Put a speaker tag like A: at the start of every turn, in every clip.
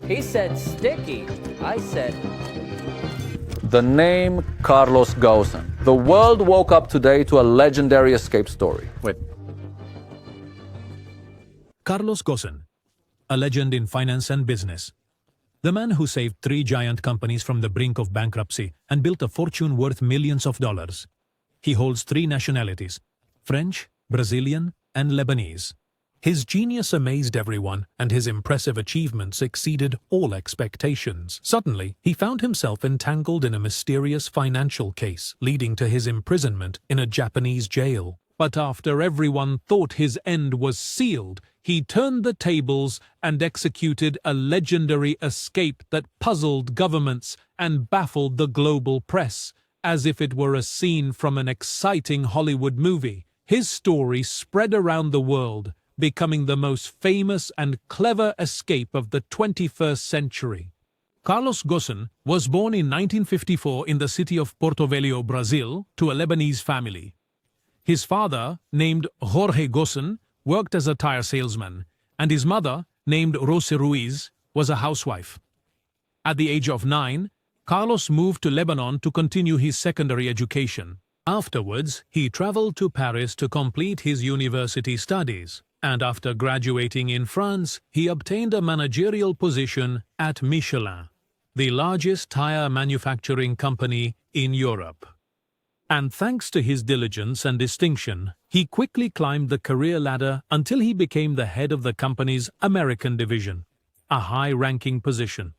A: He said sticky. I said...
B: The name Carlos Ghosn. The world woke up today to a legendary escape story. Wait.
C: Carlos Ghosn, a legend in finance and business. The man who saved 3 giant companies from the brink of bankruptcy and built a fortune worth millions of dollars. He holds 3 nationalities: French, Brazilian, and Lebanese. His genius amazed everyone, and his impressive achievements exceeded all expectations. Suddenly, he found himself entangled in a mysterious financial case, leading to his imprisonment in a Japanese jail. But after everyone thought his end was sealed, he turned the tables and executed a legendary escape that puzzled governments and baffled the global press, as if it were a scene from an exciting Hollywood movie. His story spread around the world, becoming the most famous and clever escape of the 21st century. Carlos Ghosn was born in 1954 in the city of Porto Velho, Brazil, to a Lebanese family. His father, named Jorge Ghosn, worked as a tire salesman, and his mother, named Rosa Ruiz, was a housewife. At the age of 9, Carlos moved to Lebanon to continue his secondary education. Afterwards, he traveled to Paris to complete his university studies, and after graduating in France, he obtained a managerial position at Michelin, the largest tire manufacturing company in Europe. And thanks to his diligence and distinction, he quickly climbed the career ladder until he became the head of the company's American division, a high-ranking position.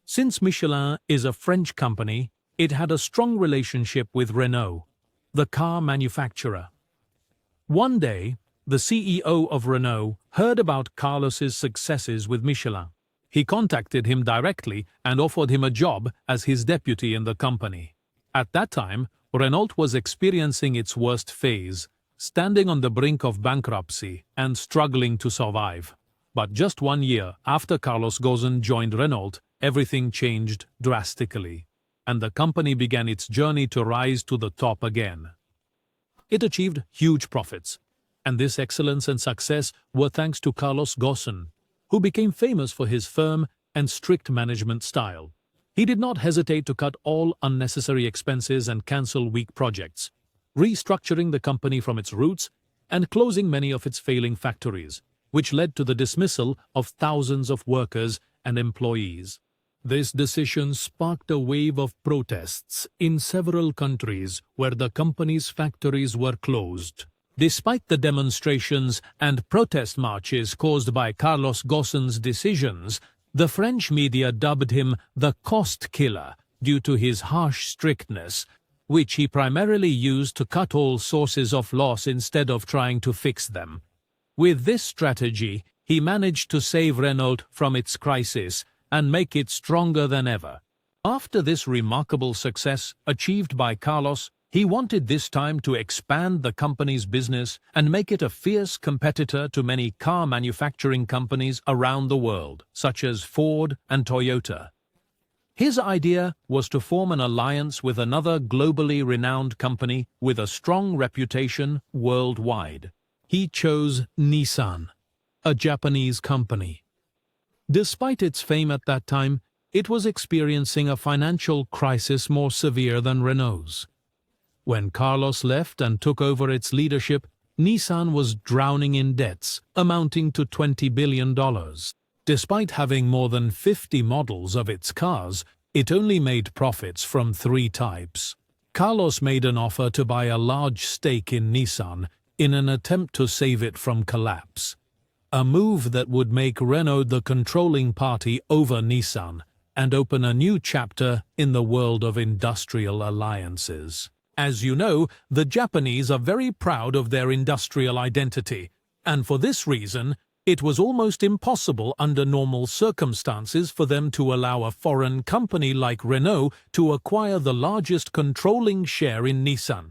C: Since Michelin is a French company, it had a strong relationship with Renault, the car manufacturer. One day, the CEO of Renault heard about Carlos's successes with Michelin. He contacted him directly and offered him a job as his deputy in the company. At that time, Renault was experiencing its worst phase, standing on the brink of bankruptcy and struggling to survive. But just 1 year after Carlos Ghosn joined Renault, everything changed drastically, and the company began its journey to rise to the top again. It achieved huge profits, and this excellence and success were thanks to Carlos Ghosn, who became famous for his firm and strict management style. He did not hesitate to cut all unnecessary expenses and cancel weak projects, restructuring the company from its roots and closing many of its failing factories, which led to the dismissal of thousands of workers and employees. This decision sparked a wave of protests in several countries where the company's factories were closed. Despite the demonstrations and protest marches caused by Carlos Ghosn's decisions, the French media dubbed him the cost killer due to his harsh strictness, which he primarily used to cut all sources of loss instead of trying to fix them. With this strategy, he managed to save Renault from its crisis and make it stronger than ever. After this remarkable success achieved by Carlos, he wanted this time to expand the company's business and make it a fierce competitor to many car manufacturing companies around the world, such as Ford and Toyota. His idea was to form an alliance with another globally renowned company with a strong reputation worldwide. He chose Nissan, a Japanese company. Despite its fame at that time, it was experiencing a financial crisis more severe than Renault's. When Carlos left and took over its leadership, Nissan was drowning in debts amounting to $20 billion. Despite having more than 50 models of its cars, it only made profits from 3 types. Carlos made an offer to buy a large stake in Nissan in an attempt to save it from collapse, a move that would make Renault the controlling party over Nissan and open a new chapter in the world of industrial alliances. As you know, the Japanese are very proud of their industrial identity, and for this reason, it was almost impossible under normal circumstances for them to allow a foreign company like Renault to acquire the largest controlling share in Nissan.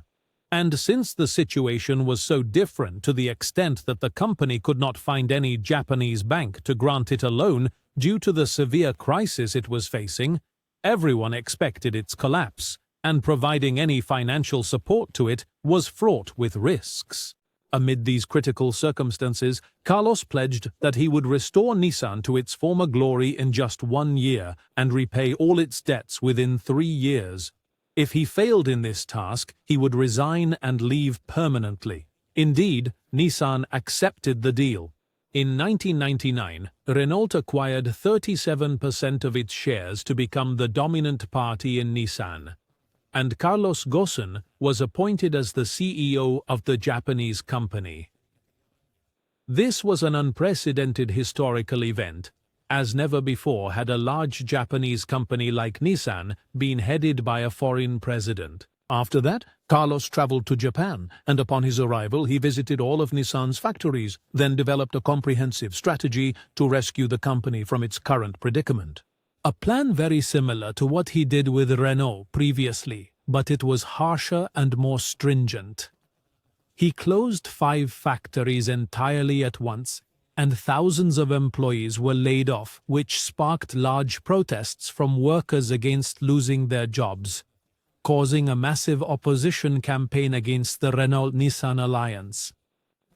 C: And since the situation was so different to the extent that the company could not find any Japanese bank to grant it a loan due to the severe crisis it was facing, everyone expected its collapse, and providing any financial support to it was fraught with risks. Amid these critical circumstances, Carlos pledged that he would restore Nissan to its former glory in just 1 year and repay all its debts within 3 years. If he failed in this task, he would resign and leave permanently. Indeed, Nissan accepted the deal. In 1999, Renault acquired 37% of its shares to become the dominant party in Nissan, and Carlos Ghosn was appointed as the CEO of the Japanese company. This was an unprecedented historical event, as never before had a large Japanese company like Nissan been headed by a foreign president. After that, Carlos traveled to Japan, and upon his arrival he visited all of Nissan's factories, then developed a comprehensive strategy to rescue the company from its current predicament. A plan very similar to what he did with Renault previously, but it was harsher and more stringent. He closed 5 factories entirely at once, and thousands of employees were laid off, which sparked large protests from workers against losing their jobs, causing a massive opposition campaign against the Renault-Nissan alliance.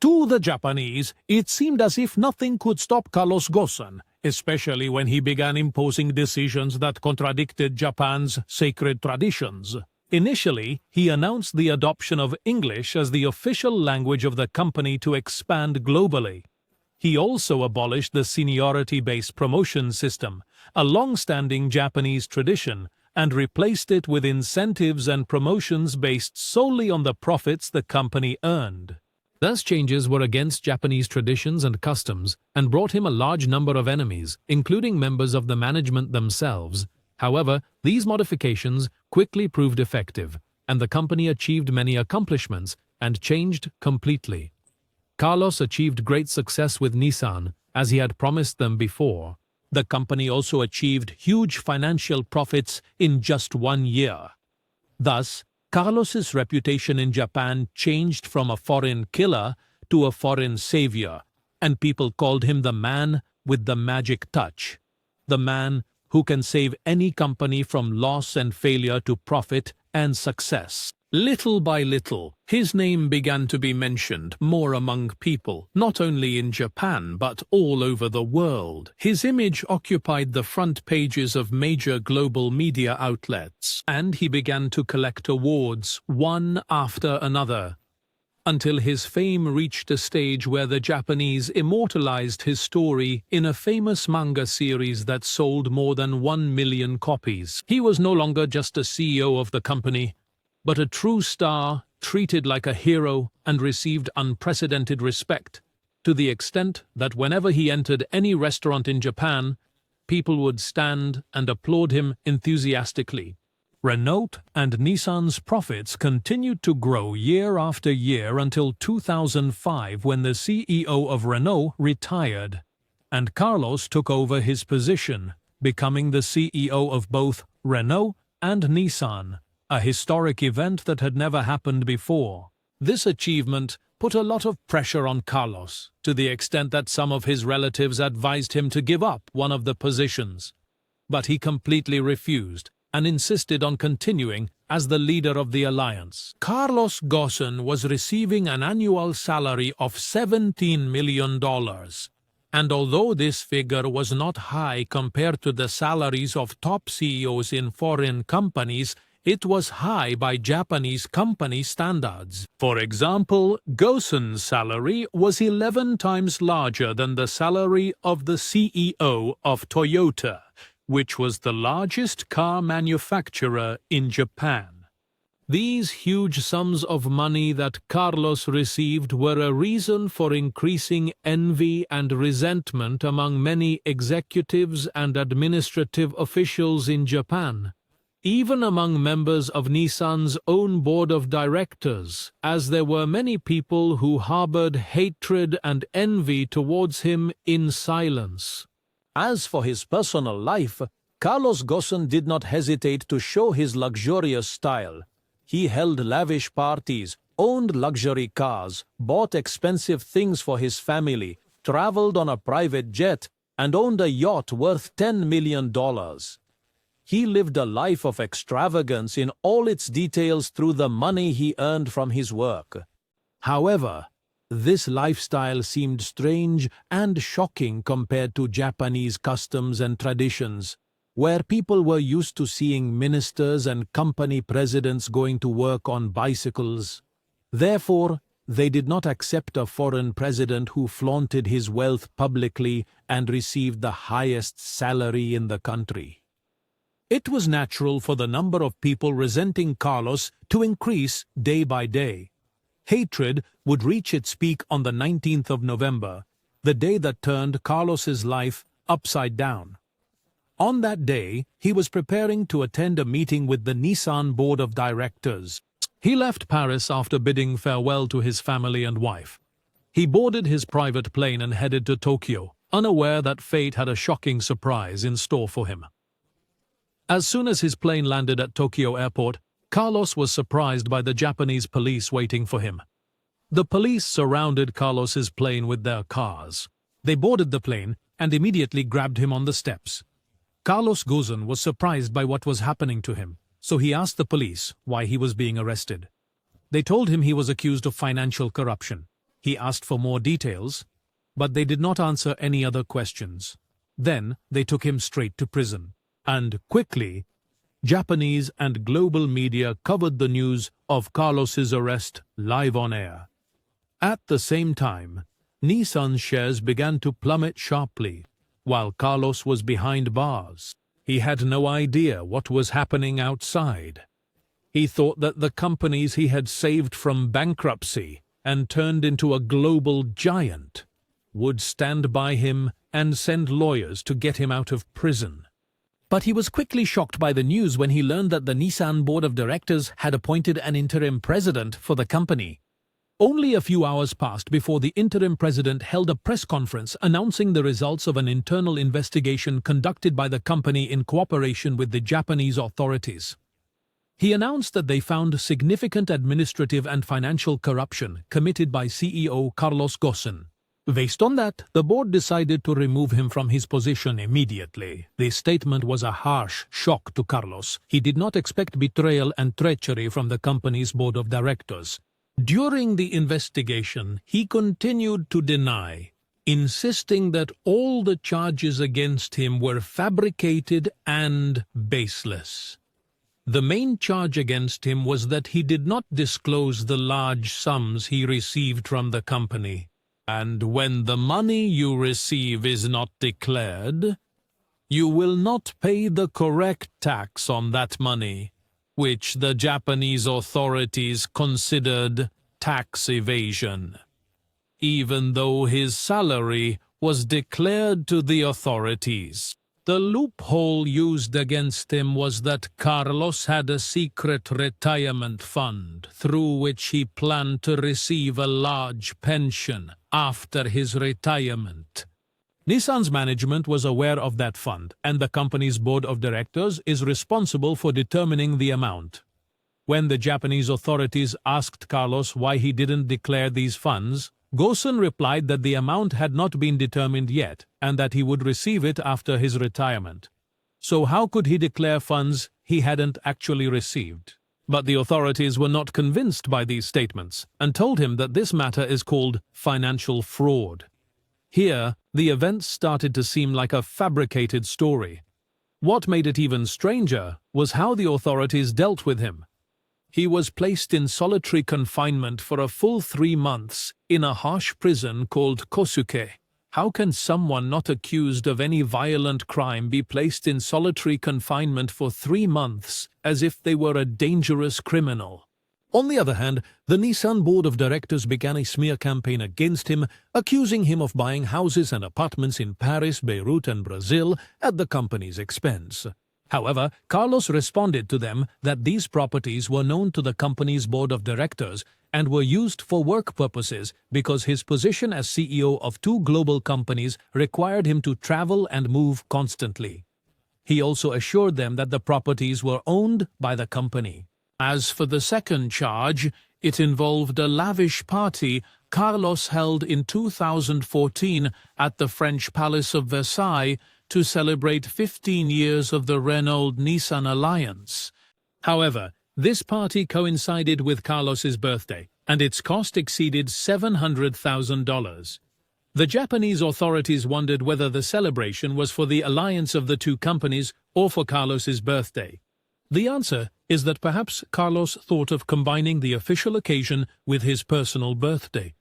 C: To the Japanese, it seemed as if nothing could stop Carlos Ghosn, especially when he began imposing decisions that contradicted Japan's sacred traditions. Initially, he announced the adoption of English as the official language of the company to expand globally. He also abolished the seniority-based promotion system, a long-standing Japanese tradition, and replaced it with incentives and promotions based solely on the profits the company earned. Those changes were against Japanese traditions and customs and brought him a large number of enemies, including members of the management themselves. However, these modifications quickly proved effective, and the company achieved many accomplishments and changed completely. Carlos achieved great success with Nissan, as he had promised them before. The company also achieved huge financial profits in just 1 year. Thus, Carlos's reputation in Japan changed from a foreign killer to a foreign savior, and people called him the man with the magic touch, the man who can save any company from loss and failure to profit and success. Little by little, his name began to be mentioned more among people, not only in Japan but all over the world. His image occupied the front pages of major global media outlets, and he began to collect awards, one after another, until his fame reached a stage where the Japanese immortalized his story in a famous manga series that sold more than 1 million copies. He was no longer just a CEO of the company, but a true star, treated like a hero and received unprecedented respect, to the extent that whenever he entered any restaurant in Japan, people would stand and applaud him enthusiastically. Renault and Nissan's profits continued to grow year after year until 2005, when the CEO of Renault retired, and Carlos took over his position, becoming the CEO of both Renault and Nissan, a historic event that had never happened before. This achievement put a lot of pressure on Carlos, to the extent that some of his relatives advised him to give up one of the positions. But he completely refused and insisted on continuing as the leader of the alliance. Carlos Ghosn was receiving an annual salary of $17 million. And although this figure was not high compared to the salaries of top CEOs in foreign companies, it was high by Japanese company standards. For example, Ghosn's salary was 11 times larger than the salary of the CEO of Toyota, which was the largest car manufacturer in Japan. These huge sums of money that Carlos received were a reason for increasing envy and resentment among many executives and administrative officials in Japan, even among members of Nissan's own board of directors, as there were many people who harbored hatred and envy towards him in silence. As for his personal life, Carlos Ghosn did not hesitate to show his luxurious style. He held lavish parties, owned luxury cars, bought expensive things for his family, traveled on a private jet, and owned a yacht worth $10 million. He lived a life of extravagance in all its details through the money he earned from his work. However, This lifestyle seemed strange and shocking compared to Japanese customs and traditions, where people were used to seeing ministers and company presidents going to work on bicycles. Therefore, they did not accept a foreign president who flaunted his wealth publicly and received the highest salary in the country. It was natural for the number of people resenting Carlos to increase day by day. Hatred would reach its peak on the 19th of November, the day that turned Carlos's life upside down. On that day, he was preparing to attend a meeting with the Nissan board of directors. He left Paris after bidding farewell to his family and wife. He boarded his private plane and headed to Tokyo, unaware that fate had a shocking surprise in store for him. As soon as his plane landed at Tokyo airport, Carlos was surprised by the Japanese police waiting for him. The police surrounded Carlos's plane with their cars. They boarded the plane and immediately grabbed him on the steps. Carlos Ghosn was surprised by what was happening to him, so he asked the police why he was being arrested. They told him he was accused of financial corruption. He asked for more details, but they did not answer any other questions. Then they took him straight to prison. And quickly, Japanese and global media covered the news of Carlos's arrest live on air. At the same time, Nissan shares began to plummet sharply, while Carlos was behind bars. He had no idea what was happening outside. He thought that the companies he had saved from bankruptcy and turned into a global giant would stand by him and send lawyers to get him out of prison. But he was quickly shocked by the news when he learned that the Nissan board of directors had appointed an interim president for the company. Only a few hours passed before the interim president held a press conference announcing the results of an internal investigation conducted by the company in cooperation with the Japanese authorities. He announced that they found significant administrative and financial corruption committed by CEO Carlos Ghosn. Based on that, the board decided to remove him from his position immediately. This statement was a harsh shock to Carlos. He did not expect betrayal and treachery from the company's board of directors. During the investigation, he continued to deny, insisting that all the charges against him were fabricated and baseless. The main charge against him was that he did not disclose the large sums he received from the company. And when the money you receive is not declared, you will not pay the correct tax on that money, which the Japanese authorities considered tax evasion, even though his salary was declared to the authorities. The loophole used against him was that Carlos had a secret retirement fund through which he planned to receive a large pension after his retirement. Nissan's management was aware of that fund, and the company's board of directors is responsible for determining the amount. When the Japanese authorities asked Carlos why he didn't declare these funds, Ghosn replied that the amount had not been determined yet and that he would receive it after his retirement. So how could he declare funds he hadn't actually received? But the authorities were not convinced by these statements and told him that this matter is called financial fraud. Here, the events started to seem like a fabricated story. What made it even stranger was how the authorities dealt with him. He was placed in solitary confinement for a full 3 months in a harsh prison called Kosuke. How can someone not accused of any violent crime be placed in solitary confinement for 3 months as if they were a dangerous criminal? On the other hand, the Nissan board of directors began a smear campaign against him, accusing him of buying houses and apartments in Paris, Beirut, and Brazil at the company's expense. However, Carlos responded to them that these properties were known to the company's board of directors and were used for work purposes because his position as CEO of 2 global companies required him to travel and move constantly. He also assured them that the properties were owned by the company. As for the second charge, it involved a lavish party Carlos held in 2014 at the French Palace of Versailles to celebrate 15 years of the Renault-Nissan alliance. However, this party coincided with Carlos's birthday, and its cost exceeded $700,000. The Japanese authorities wondered whether the celebration was for the alliance of the two companies or for Carlos's birthday. The answer is that perhaps Carlos thought of combining the official occasion with his personal birthday.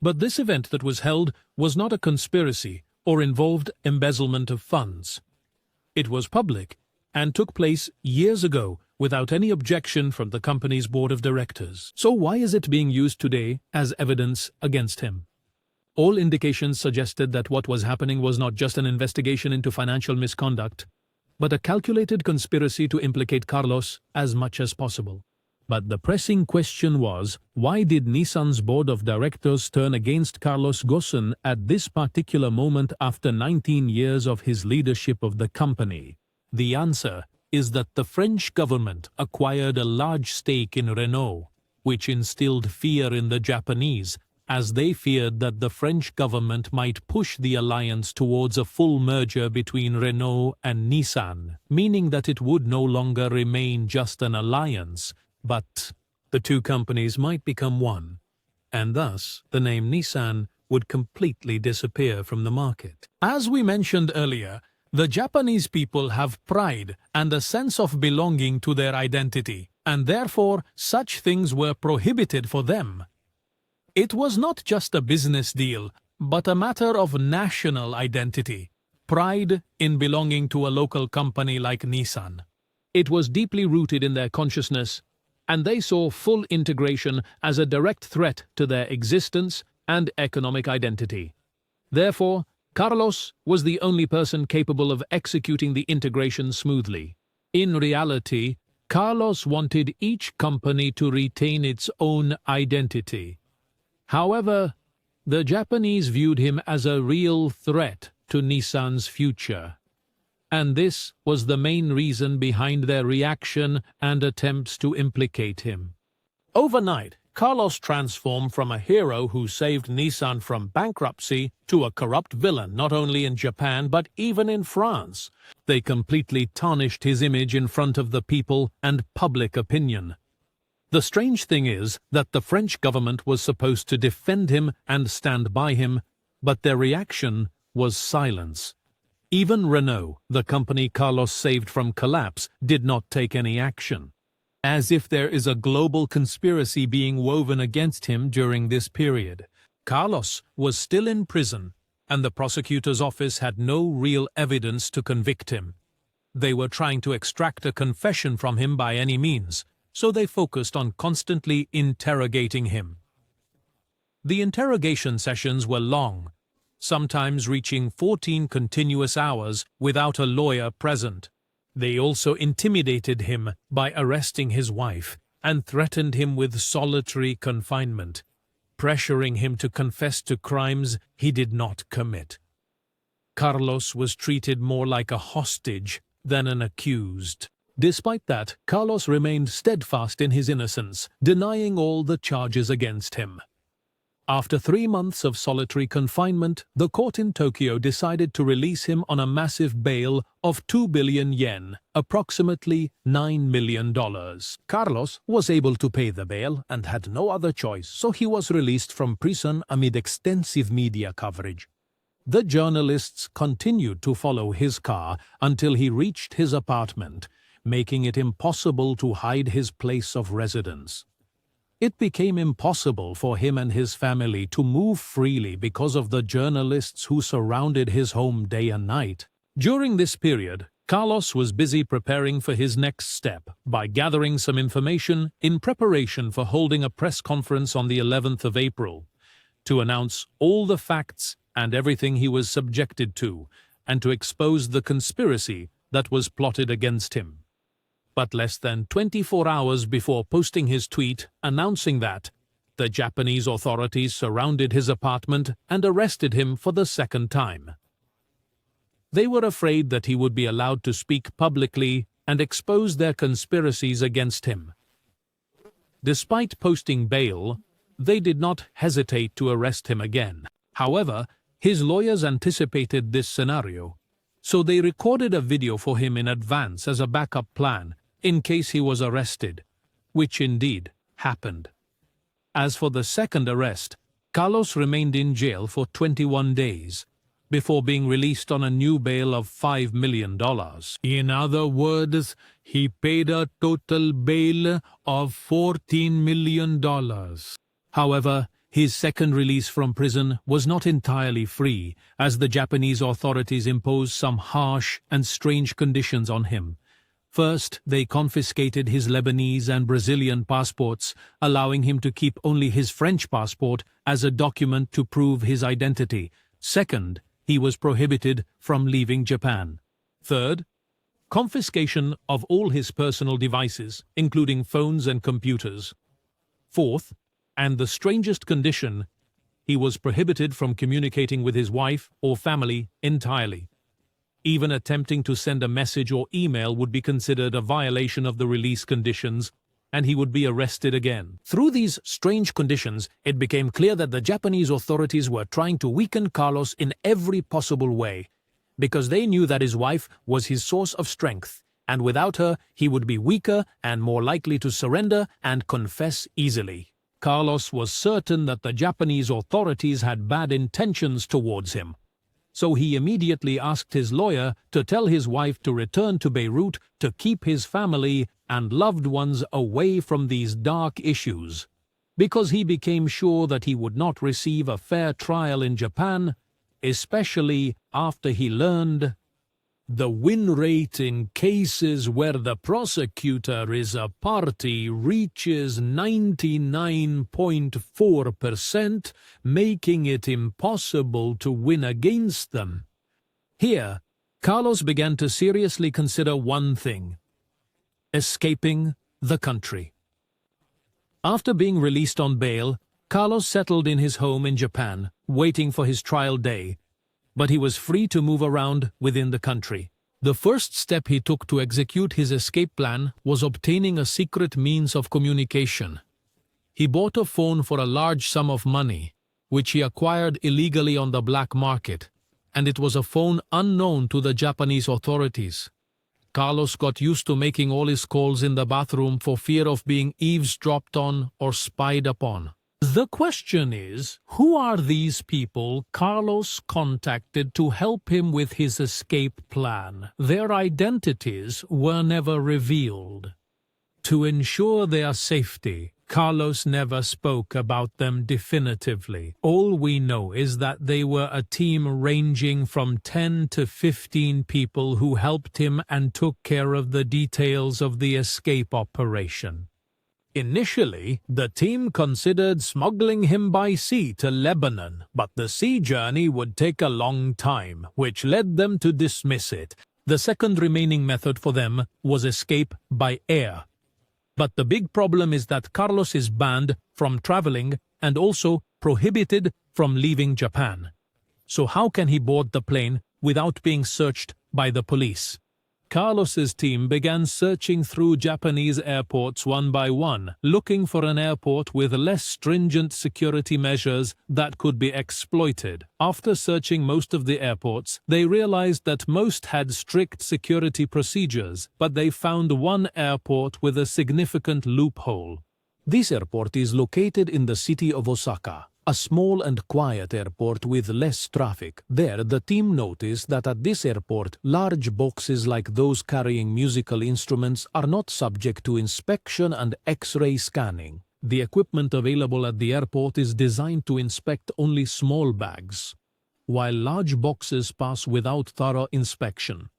C: But this event that was held was not a conspiracy or involved embezzlement of funds. It was public and took place years ago without any objection from the company's board of directors. So why is it being used today as evidence against him? All indications suggested that what was happening was not just an investigation into financial misconduct, but a calculated conspiracy to implicate Carlos as much as possible. But the pressing question was, why did Nissan's board of directors turn against Carlos Ghosn at this particular moment after 19 years of his leadership of the company? The answer is that the French government acquired a large stake in Renault, which instilled fear in the Japanese, as they feared that the French government might push the alliance towards a full merger between Renault and Nissan, meaning that it would no longer remain just an alliance, but the two companies might become one, and thus the name Nissan would completely disappear from the market. As we mentioned earlier, the Japanese people have pride and a sense of belonging to their identity, and therefore such things were prohibited for them. It was not just a business deal, but a matter of national identity, pride in belonging to a local company like Nissan. It was deeply rooted in their consciousness, and they saw full integration as a direct threat to their existence and economic identity. Therefore, Carlos was the only person capable of executing the integration smoothly. In reality, Carlos wanted each company to retain its own identity. However, the Japanese viewed him as a real threat to Nissan's future. And this was the main reason behind their reaction and attempts to implicate him. Overnight, Carlos transformed from a hero who saved Nissan from bankruptcy to a corrupt villain not only in Japan but even in France. They completely tarnished his image in front of the people and public opinion. The strange thing is that the French government was supposed to defend him and stand by him, but their reaction was silence. Even Renault, the company Carlos saved from collapse, did not take any action. As if there is a global conspiracy being woven against him during this period. Carlos was still in prison, and the prosecutor's office had no real evidence to convict him. They were trying to extract a confession from him by any means, so they focused on constantly interrogating him. The interrogation sessions were long, sometimes reaching 14 continuous hours without a lawyer present. They also intimidated him by arresting his wife and threatened him with solitary confinement, pressuring him to confess to crimes he did not commit. Carlos was treated more like a hostage than an accused. Despite that, Carlos remained steadfast in his innocence, denying all the charges against him. After 3 months of solitary confinement, the court in Tokyo decided to release him on a massive bail of 2 billion yen, approximately $9 million. Carlos was able to pay the bail and had no other choice, so he was released from prison amid extensive media coverage. The journalists continued to follow his car until he reached his apartment, making it impossible to hide his place of residence. It became impossible for him and his family to move freely because of the journalists who surrounded his home day and night. During this period, Carlos was busy preparing for his next step by gathering some information in preparation for holding a press conference on the 11th of April to announce all the facts and everything he was subjected to, and to expose the conspiracy that was plotted against him. But less than 24 hours before posting his tweet announcing that, the Japanese authorities surrounded his apartment and arrested him for the second time. They were afraid that he would be allowed to speak publicly and expose their conspiracies against him. Despite posting bail, they did not hesitate to arrest him again. However, his lawyers anticipated this scenario, so they recorded a video for him in advance as a backup plan in case he was arrested, which indeed happened. As for the second arrest, Carlos remained in jail for 21 days before being released on a new bail of $5 million. In other words, he paid a total bail of $14 million. However, his second release from prison was not entirely free, as the Japanese authorities imposed some harsh and strange conditions on him. First, they confiscated his Lebanese and Brazilian passports, allowing him to keep only his French passport as a document to prove his identity. Second, he was prohibited from leaving Japan. Third, confiscation of all his personal devices, including phones and computers. Fourth, and the strangest condition, he was prohibited from communicating with his wife or family entirely. Even attempting to send a message or email would be considered a violation of the release conditions, and he would be arrested again. Through these strange conditions, it became clear that the Japanese authorities were trying to weaken Carlos in every possible way, because they knew that his wife was his source of strength, and without her, he would be weaker and more likely to surrender and confess easily. Carlos was certain that the Japanese authorities had bad intentions towards him. So he immediately asked his lawyer to tell his wife to return to Beirut to keep his family and loved ones away from these dark issues. Because he became sure that he would not receive a fair trial in Japan, especially after he learned the win rate in cases where the prosecutor is a party reaches 99.4%, making it impossible to win against them. Here, Carlos began to seriously consider one thing: escaping the country. After being released on bail, Carlos settled in his home in Japan, waiting for his trial day, but he was free to move around within the country. The first step he took to execute his escape plan was obtaining a secret means of communication. He bought a phone for a large sum of money, which he acquired illegally on the black market, and it was a phone unknown to the Japanese authorities. Carlos got used to making all his calls in the bathroom for fear of being eavesdropped on or spied upon. The question is, who are these people Carlos contacted to help him with his escape plan? Their identities were never revealed. To ensure their safety, Carlos never spoke about them definitively. All we know is that they were a team ranging from 10 to 15 people who helped him and took care of the details of the escape operation. Initially, the team considered smuggling him by sea to Lebanon, but the sea journey would take a long time, which led them to dismiss it. The second remaining method for them was escape by air. But the big problem is that Carlos is banned from traveling and also prohibited from leaving Japan. So how can he board the plane without being searched by the police? Carlos's team began searching through Japanese airports one by one, looking for an airport with less stringent security measures that could be exploited. After searching most of the airports, they realized that most had strict security procedures, but they found one airport with a significant loophole. This airport is located in the city of Osaka, a small and quiet airport with less traffic. There, the team noticed that at this airport, large boxes like those carrying musical instruments are not subject to inspection and X-ray scanning. The equipment available at the airport is designed to inspect only small bags, while large boxes pass without thorough inspection.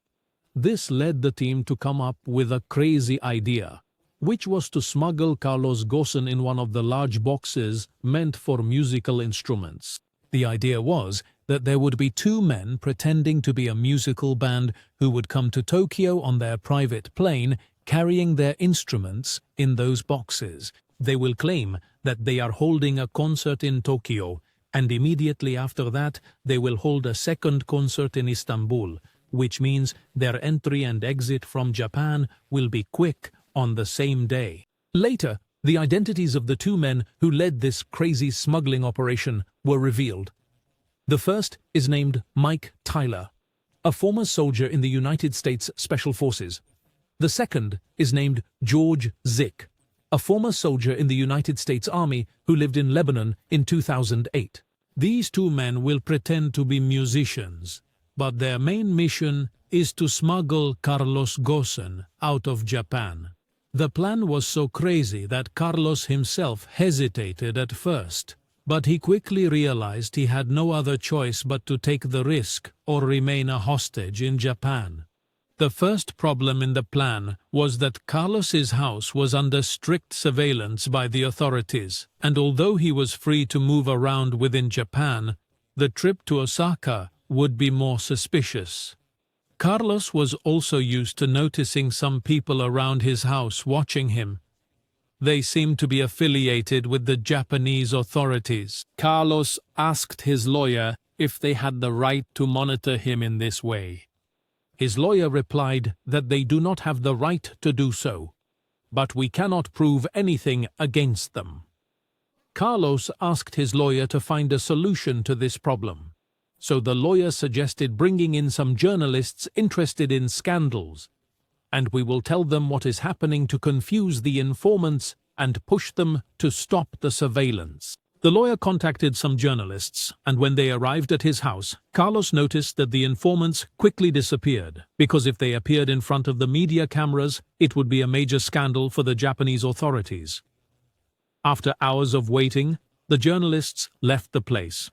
C: This led the team to come up with a crazy idea, which was to smuggle Carlos Ghosn in one of the large boxes meant for musical instruments. The idea was that there would be two men pretending to be a musical band who would come to Tokyo on their private plane carrying their instruments in those boxes. They will claim that they are holding a concert in Tokyo, and immediately after that they will hold a second concert in Istanbul, which means their entry and exit from Japan will be quick on the same day. Later, the identities of the two men who led this crazy smuggling operation were revealed. The first is named Mike Tyler, a former soldier in the United States Special Forces. The second is named George Zick, a former soldier in the United States Army who lived in Lebanon in 2008. These two men will pretend to be musicians, but their main mission is to smuggle Carlos Ghosn out of Japan. The plan was so crazy that Carlos himself hesitated at first, but he quickly realized he had no other choice but to take the risk or remain a hostage in Japan. The first problem in the plan was that Carlos's house was under strict surveillance by the authorities, and although he was free to move around within Japan, the trip to Osaka would be more suspicious. Carlos was also used to noticing some people around his house watching him. They seemed to be affiliated with the Japanese authorities. Carlos asked his lawyer if they had the right to monitor him in this way. His lawyer replied that they do not have the right to do so, but we cannot prove anything against them. Carlos asked his lawyer to find a solution to this problem. So the lawyer suggested bringing in some journalists interested in scandals, and we will tell them what is happening to confuse the informants and push them to stop the surveillance. The lawyer contacted some journalists, and when they arrived at his house, Carlos noticed that the informants quickly disappeared, because if they appeared in front of the media cameras, it would be a major scandal for the Japanese authorities. After hours of waiting, the journalists left the place.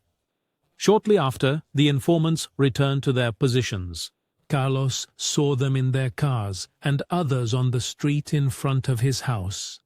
C: Shortly after, the informants returned to their positions. Carlos saw them in their cars and others on the street in front of his house.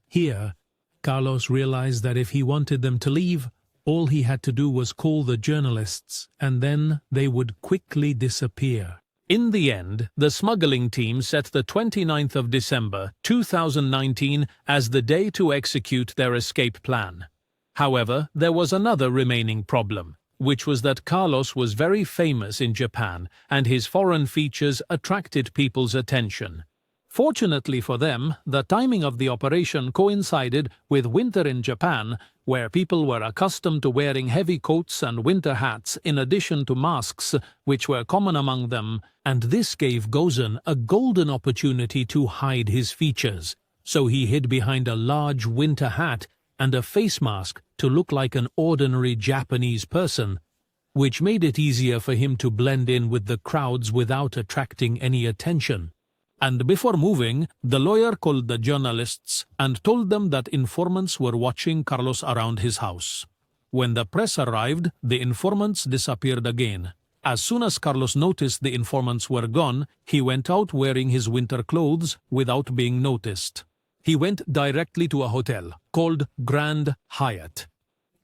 C: Here, Carlos realized that if he wanted them to leave, all he had to do was call the journalists, and then they would quickly disappear. In the end, the smuggling team set the 29th of December, 2019 as the day to execute their escape plan. However, there was another remaining problem, which was that Carlos was very famous in Japan and his foreign features attracted people's attention. Fortunately for them, the timing of the operation coincided with winter in Japan, where people were accustomed to wearing heavy coats and winter hats in addition to masks, which were common among them, and this gave Ghosn a golden opportunity to hide his features. So he hid behind a large winter hat and a face mask to look like an ordinary Japanese person, which made it easier for him to blend in with the crowds without attracting any attention. And before moving, the lawyer called the journalists and told them that informants were watching Carlos around his house. When the press arrived, the informants disappeared again. As soon as Carlos noticed the informants were gone, he went out wearing his winter clothes without being noticed. He went directly to a hotel called Grand Hyatt.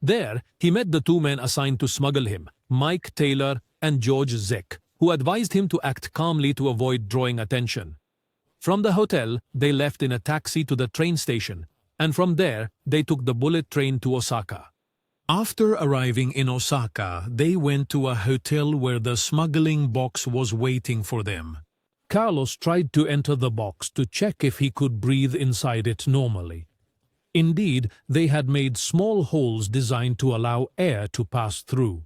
C: There, he met the two men assigned to smuggle him, Mike Taylor and George Zick, who advised him to act calmly to avoid drawing attention. From the hotel, they left in a taxi to the train station, and from there, they took the bullet train to Osaka. After arriving in Osaka, they went to a hotel where the smuggling box was waiting for them. Carlos tried to enter the box to check if he could breathe inside it normally. Indeed, they had made small holes designed to allow air to pass through.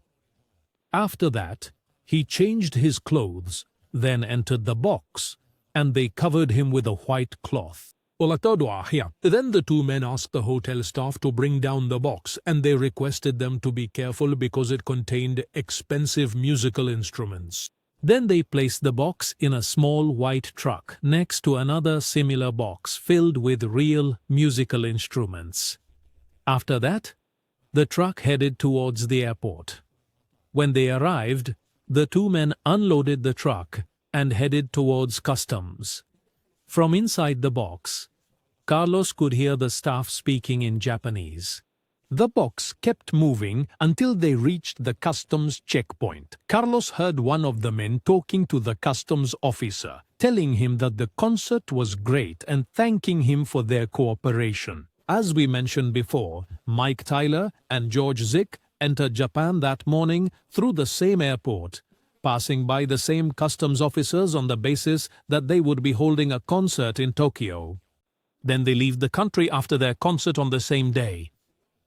C: After that, he changed his clothes, then entered the box, and they covered him with a white cloth. Then the two men asked the hotel staff to bring down the box, and they requested them to be careful because it contained expensive musical instruments. Then they placed the box in a small white truck next to another similar box filled with real musical instruments. After that, the truck headed towards the airport. When they arrived, the two men unloaded the truck and headed towards customs. From inside the box, Carlos could hear the staff speaking in Japanese. The box kept moving until they reached the customs checkpoint. Carlos heard one of the men talking to the customs officer, telling him that the concert was great and thanking him for their cooperation. As we mentioned before, Mike Taylor and George Zick entered Japan that morning through the same airport, passing by the same customs officers on the basis that they would be holding a concert in Tokyo. Then they leave the country after their concert on the same day.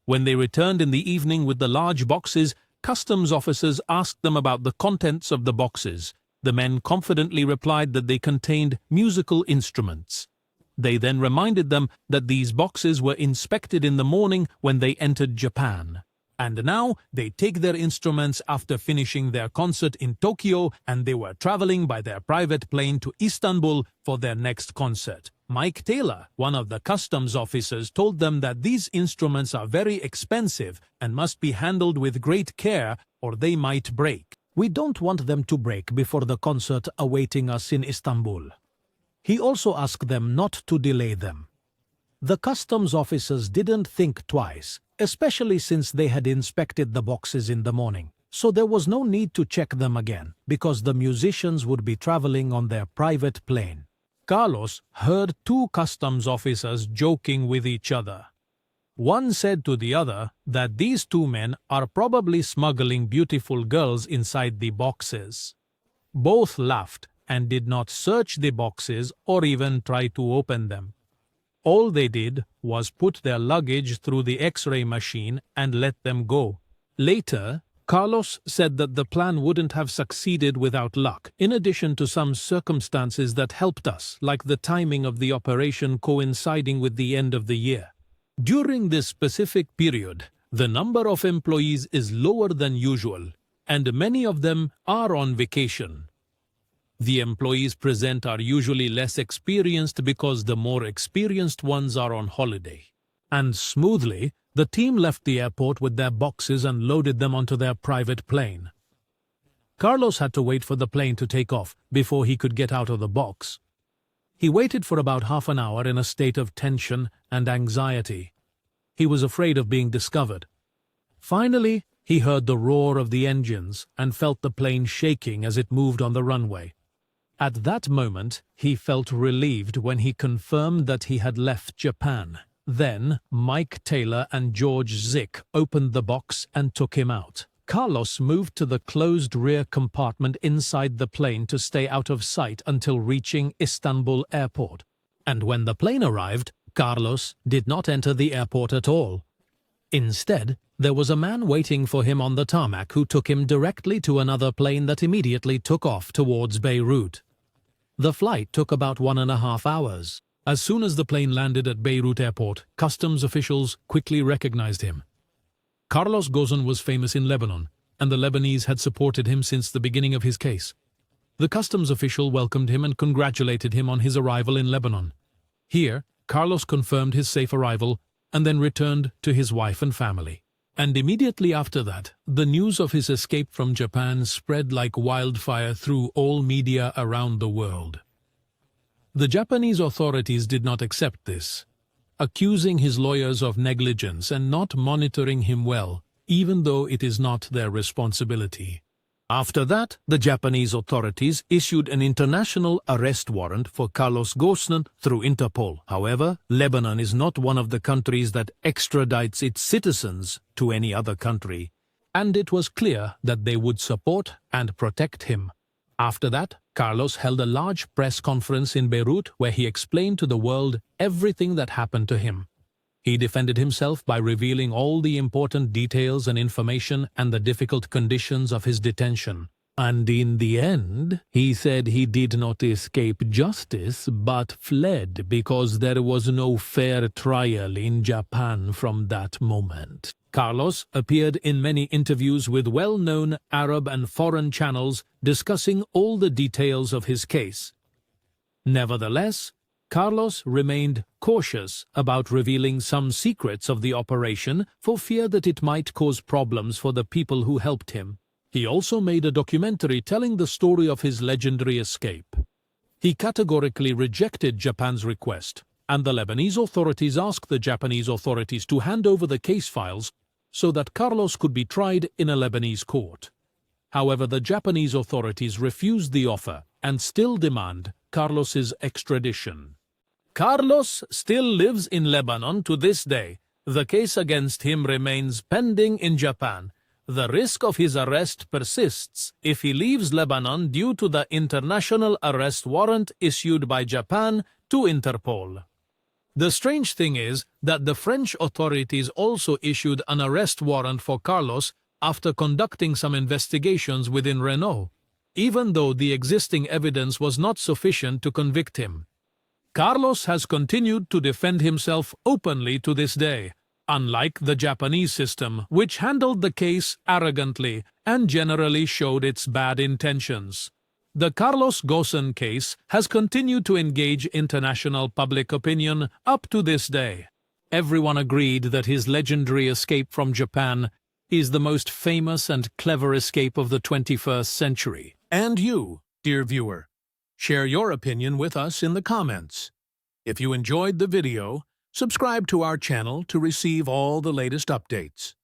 C: When they returned in the evening with the large boxes, customs officers asked them about the contents of the boxes. The men confidently replied that they contained musical instruments. They then reminded them that these boxes were inspected in the morning when they entered Japan. And now they take their instruments after finishing their concert in Tokyo, and they were traveling by their private plane to Istanbul for their next concert. Mike Taylor, one of the customs officers, told them that these instruments are very expensive and must be handled with great care or they might break. We don't want them to break before the concert awaiting us in Istanbul. He also asked them not to delay them. The customs officers didn't think twice, especially since they had inspected the boxes in the morning. So there was no need to check them again, because the musicians would be traveling on their private plane. Carlos heard two customs officers joking with each other. One said to the other that these two men are probably smuggling beautiful girls inside the boxes. Both laughed and did not search the boxes or even try to open them. All they did was put their luggage through the X-ray machine and let them go. Later, Carlos said that the plan wouldn't have succeeded without luck, in addition to some circumstances that helped us, like the timing of the operation coinciding with the end of the year. During this specific period, the number of employees is lower than usual, and many of them are on vacation. The employees present are usually less experienced because the more experienced ones are on holiday. And smoothly, the team left the airport with their boxes and loaded them onto their private plane. Carlos had to wait for the plane to take off before he could get out of the box. He waited for about half an hour in a state of tension and anxiety. He was afraid of being discovered. Finally, he heard the roar of the engines and felt the plane shaking as it moved on the runway. At that moment, he felt relieved when he confirmed that he had left Japan. Then, Mike Taylor and George Zick opened the box and took him out. Carlos moved to the closed rear compartment inside the plane to stay out of sight until reaching Istanbul airport. And when the plane arrived, Carlos did not enter the airport at all. Instead, there was a man waiting for him on the tarmac who took him directly to another plane that immediately took off towards Beirut. The flight took about 1.5 hours. As soon as the plane landed at Beirut airport, customs officials quickly recognized him. Carlos Ghosn was famous in Lebanon, and the Lebanese had supported him since the beginning of his case. The customs official welcomed him and congratulated him on his arrival in Lebanon. Here, Carlos confirmed his safe arrival and then returned to his wife and family. And immediately after that, the news of his escape from Japan spread like wildfire through all media around the world. The Japanese authorities did not accept this, accusing his lawyers of negligence and not monitoring him well, even though it is not their responsibility. After that, the Japanese authorities issued an international arrest warrant for Carlos Ghosn through Interpol. However, Lebanon is not one of the countries that extradites its citizens to any other country, and it was clear that they would support and protect him. After that, Carlos held a large press conference in Beirut where he explained to the world everything that happened to him. He defended himself by revealing all the important details and information and the difficult conditions of his detention. And in the end, he said he did not escape justice but fled because there was no fair trial in Japan from that moment. Carlos appeared in many interviews with well-known Arab and foreign channels discussing all the details of his case. Nevertheless, Carlos remained cautious about revealing some secrets of the operation for fear that it might cause problems for the people who helped him. He also made a documentary telling the story of his legendary escape. He categorically rejected Japan's request, and the Lebanese authorities asked the Japanese authorities to hand over the case files so that Carlos could be tried in a Lebanese court. However, the Japanese authorities refused the offer and still demand Carlos's extradition. Carlos still lives in Lebanon to this day. The case against him remains pending in Japan. The risk of his arrest persists if he leaves Lebanon due to the international arrest warrant issued by Japan to Interpol. The strange thing is that the French authorities also issued an arrest warrant for Carlos after conducting some investigations within Renault, even though the existing evidence was not sufficient to convict him. Carlos has continued to defend himself openly to this day, unlike the Japanese system, which handled the case arrogantly and generally showed its bad intentions. The Carlos Ghosn case has continued to engage international public opinion up to this day. Everyone agreed that his legendary escape from Japan is the most famous and clever escape of the 21st century. And you, dear viewer, share your opinion with us in the comments. If you enjoyed the video, subscribe to our channel to receive all the latest updates.